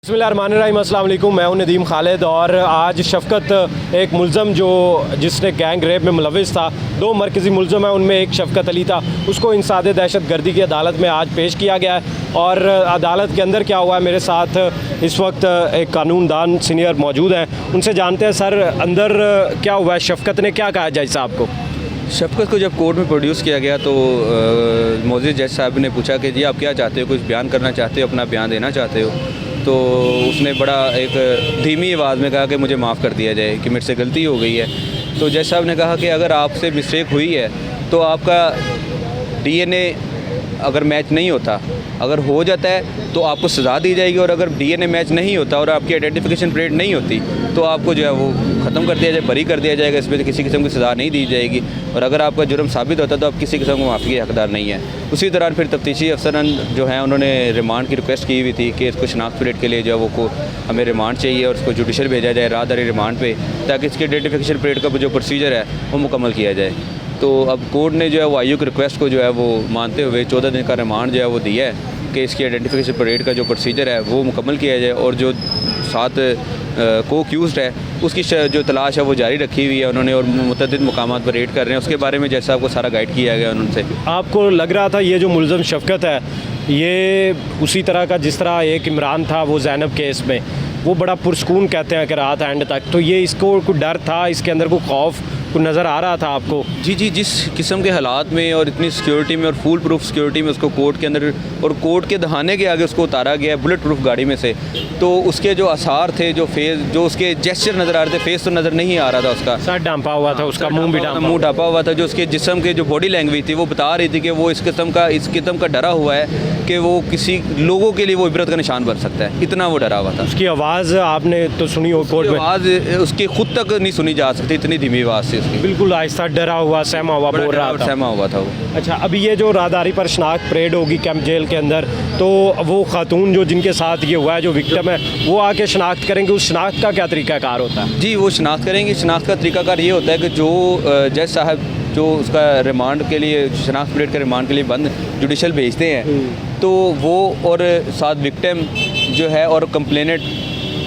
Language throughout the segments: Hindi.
बिस्मिल्लाहिर्रहमानिर्रहीम, अस्सलाम वालेकुम। मैं हूं नदीम खालिद और आज शफ़क़त एक मुलज़म जिसने गैंग रेप में मुलविस था। दो मरकज़ी मुलज़म हैं, उनमें एक शफ़क़त अली था। उसको इंसाद दहशत गर्दी की अदालत में आज पेश किया गया है। और अदालत के अंदर क्या हुआ है, मेरे साथ इस वक्त एक कानूनदान सीनियर मौजूद हैं। उनसे जानते हैं सर अंदर क्या हुआ है, शफ़क़त ने क्या कहा जज साहब को? शफ़क़त को जब कोर्ट में प्रोड्यूस किया गया तो मोअज़्ज़िज़ जज साहब ने पूछा कि जी आप क्या चाहते हो, कुछ बयान करना चाहते हो, अपना बयान देना चाहते हो? तो उसने बड़ा एक धीमी आवाज़ में कहा कि मुझे माफ़ कर दिया जाए कि मेरे से गलती हो गई है। तो जज साहब ने कहा कि अगर आपसे मिस्टेक हुई है तो आपका डीएनए अगर मैच नहीं होता, अगर हो जाता है तो आपको सज़ा दी जाएगी, और अगर डीएनए मैच नहीं होता और आपकी आइडेंटिफिकेशन परेड नहीं होती तो आपको जो है वो ख़त्म कर दिया जाए, बरी कर दिया जाएगा। इसमें किसी किस्म की सज़ा नहीं दी जाएगी, और अगर आपका जुर्म साबित होता तो आप किसी किस्म को माफ़ी के हकदार नहीं है। उसी दौरान फिर तफ्तीशी अफसरान जो हैं उन्होंने रिमांड की रिक्वेस्ट की हुई थी कि इसको शनाख्त परेड के लिए जो है वो हमें रिमांड चाहिए और उसको जुडिशल भेजा जाए राहदारी रिमांड पे, ताकि इसकी आइडेंटिफिकेशन परेड का जो प्रोसीजर है वो मुकम्मल किया जाए। तो अब कोर्ट ने जो है वो आईयू की रिक्वेस्ट को जो है वो मानते हुए 14 दिन का रिमांड जो है वो दिया है कि इसकी आइडेंटिफिकेशन परेड का जो प्रोसीजर है वो मुकम्मल किया जाए, और जो 7 को एक्यूज़ड है उसकी जो तलाश है वो जारी रखी हुई है उन्होंने, और मुतअद्दिद मकामात पर रेड कर रहे हैं। उसके बारे में जज साहब को सारा गाइड किया गया उनसे। आपको लग रहा था ये जो मुलज़म शफ़क़त है ये उसी तरह का जिस तरह एक इमरान था वो ज़ैनब केस में, वो बड़ा पुरस्कून कहते हैं कि रात एंड तक, तो ये इसको कोई डर था, इसके अंदर कोई खौफ को नज़र आ रहा था आपको? जी, जिस किस्म के हालात में और इतनी सिक्योरिटी में और फुल प्रूफ सिक्योरिटी में उसको कोर्ट के अंदर और कोर्ट के दहाने के आगे उसको उतारा गया बुलेट प्रूफ गाड़ी में से, तो उसके जो आसार थे, जो फेस, जो उसके जेस्चर नज़र आ रहे थे, फेस तो नज़र नहीं आ रहा था उसका, सर ढांपा हुआ था उसका, मुंह ढांपा हुआ था। जो उसके जिस्म के जो बॉडी लैंग्वेज थी वो बता रही थी कि वो इस किस्म का डरा हुआ है कि वो किसी लोगों के लिए वो इबरत का निशान बन सकता है, इतना वो डरा हुआ था। उसकी आवाज़ आपने तो सुनी हो कोर्ट में? आवाज़ उसकी खुद तक नहीं सुनी जा सकती, इतनी धीमी आवाज़ थी उसकी, बिल्कुल आहिस्ता, डरा हुआ, सहमा हुआ बोल रहा था, सहमा हुआ था वो। अच्छा, अभी ये जो राहदारी पर शनाख्त परेड होगी कैंप जेल के अंदर, तो वो खातून जो जिनके साथ ये हुआ है, जो विक्टिम है, वो आके शनाख्त करेंगे, उस शनाख्त का क्या तरीक़ाकार होता है? जी, वो शनाख्त करेंगे। शनाख्त का तरीक़ाकार ये होता है कि जो जज साहब जो उसका रिमांड के लिए, शनाख्त परेड के रिमांड के लिए बंद जुडिशल भेजते हैं, तो वो और साथ विक्टिम जो है और कंप्लेनेंट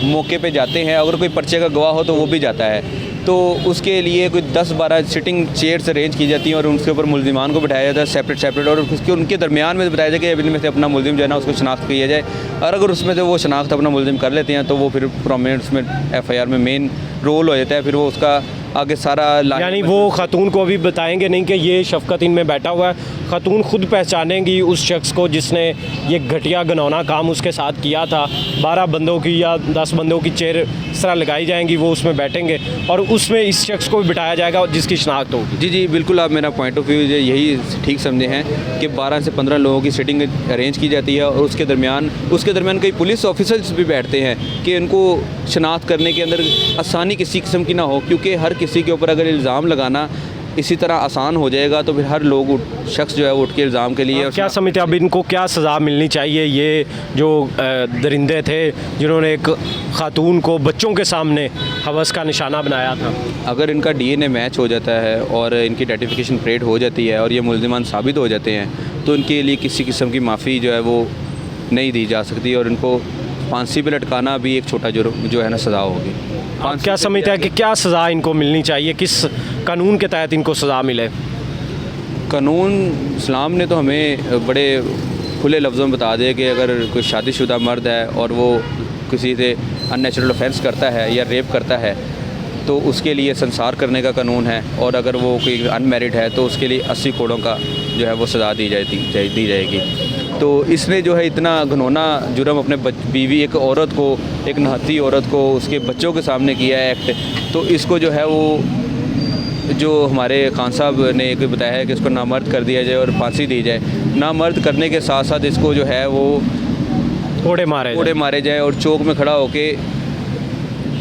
मौके पे जाते हैं। अगर कोई पर्चे का गवाह हो तो वो भी जाता है, तो उसके लिए कोई 10-12 सिटिंग चेयर्स अरेंज की जाती हैं और उनके ऊपर मुल्ज़िमान को बिठाया जाता है सेपरेट, और उसके उनके दरमियान में बताया जाए कि इनमें से अपना मुल्ज़िम जो है ना उसको शनाख्त किया जाए, और अगर उसमें से वो शनाख्त अपना मुल्ज़िम कर लेते हैं तो वो फिर प्रोमिनेंट उसमें FIR में मेन रोल हो जाता है। फिर वो उसका आगे सारा, यानी वो खातून को अभी बताएंगे नहीं कि ये शफ़क़त इनमें बैठा हुआ है, खातून खुद पहचानेंगी उस शख्स को जिसने ये घटिया घिनौना काम उसके साथ किया था। 12 बंदों की या 10 बंदों की चेयर इस तरह लगाई जाएंगी, वो उसमें बैठेंगे और उसमें इस शख्स को भी बिठाया जाएगा जिसकी शनाख्त होगी। जी, बिल्कुल, आप मेरा पॉइंट ऑफ व्यू यही ठीक समझे हैं कि 12 से 15 लोगों की सिटिंग अरेंज की जाती है, और उसके दरमियान कई पुलिस ऑफिसर्स भी बैठते हैं कि इनको शनाख्त करने के अंदर आसानी किसी किस्म की ना हो, क्योंकि हर किसी के ऊपर अगर इल्ज़ाम लगाना इसी तरह आसान हो जाएगा तो फिर हर लोग शख्स जो है वो उठ के इल्ज़ाम के लिए। क्या समझते अब इनको क्या सज़ा मिलनी चाहिए? ये जो दरिंदे थे जिन्होंने एक खातून को बच्चों के सामने हवस का निशाना बनाया था, अगर इनका DNA मैच हो जाता है और इनकी आइडेंटिफिकेशन परेड हो जाती है और ये मुल्ज़िमान साबित हो जाते हैं, तो इनके लिए किसी किस्म की माफ़ी जो है वो नहीं दी जा सकती, और इनको फांसी पे लटकाना भी एक छोटा जुर्म जो है ना सज़ा होगी। आप क्या समझते हैं कि क्या सज़ा इनको मिलनी चाहिए, किस कानून के तहत इनको सज़ा मिले? कानून इस्लाम ने तो हमें बड़े खुले लफ्ज़ों में बता दिया कि अगर कोई शादीशुदा मर्द है और वो किसी से अननेचुरल ऑफेंस करता है या रेप करता है तो उसके लिए संसार करने का कानून है, और अगर वो कोई अनमैरिड है तो उसके लिए 80 कोड़ों का जो है वो सज़ा दी जाएगी। तो इसने जो है इतना घिनौना जुर्म अपने बीवी, एक औरत को, एक नहाती औरत को उसके बच्चों के सामने किया है एक्ट, तो इसको जो है वो जो हमारे खान साहब ने एक बताया है कि इसको नामर्द कर दिया जाए और फांसी दी जाए। नामर्द करने के साथ साथ इसको जो है वो कोड़े मारे जाए और चौक में खड़ा होके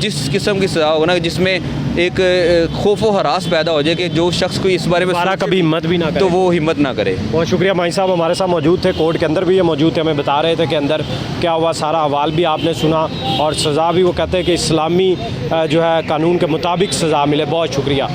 जिस किस्म की सज़ा होगा ना, जिसमें एक खौफ व हरास पैदा हो जाए कि जो शख्स को इस बारे में कभी हिम्मत भी ना करे, तो वो हिम्मत ना करे। बहुत शुक्रिया माई साहब, हमारे साथ मौजूद थे, कोर्ट के अंदर भी ये मौजूद थे, हमें बता रहे थे कि अंदर क्या हुआ, सारा अहवाल भी आपने सुना और सज़ा भी वो कहते हैं कि इस्लामी जो है कानून के मुताबिक सज़ा मिले। बहुत शुक्रिया।